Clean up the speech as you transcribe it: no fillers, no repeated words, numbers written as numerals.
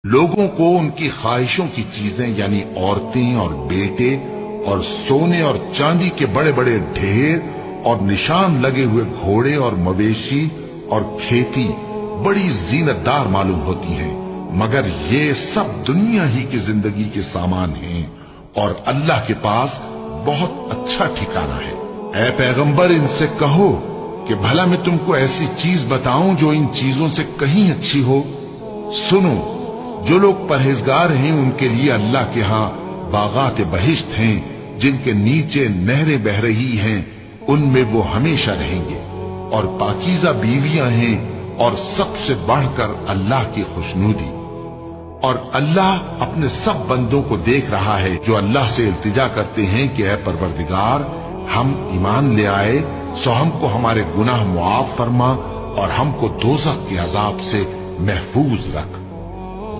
लोगों को उनकी ख्वाहिशों की चीजें यानी औरतें और बेटे और सोने और चांदी के बड़े बड़े ढेर और निशान लगे हुए घोड़े और मवेशी और खेती बड़ी जीनतदार मालूम होती हैं, मगर ये सब दुनिया ही की जिंदगी के सामान हैं और अल्लाह के पास बहुत अच्छा ठिकाना है। ऐ पैगंबर, इनसे कहो कि भला मैं तुमको ऐसी चीज बताऊं जो इन चीजों से कहीं अच्छी हो। सुनो, जो लोग परहेजगार हैं उनके लिए अल्लाह के यहाँ बागात बहिश्त हैं जिनके नीचे नहरें बह रही हैं, उनमें वो हमेशा रहेंगे। और पाकीज़ा बीवियां हैं और सबसे बढ़कर अल्लाह की खुशनूदी। और अल्लाह अपने सब बंदों को देख रहा है जो अल्लाह से इल्तिजा करते हैं कि ऐ परवरदिगार, हम ईमान ले आए सो हमको हमारे गुनाह मुआफ फरमा और हमको दोज़ख के अजाब से महफूज रख।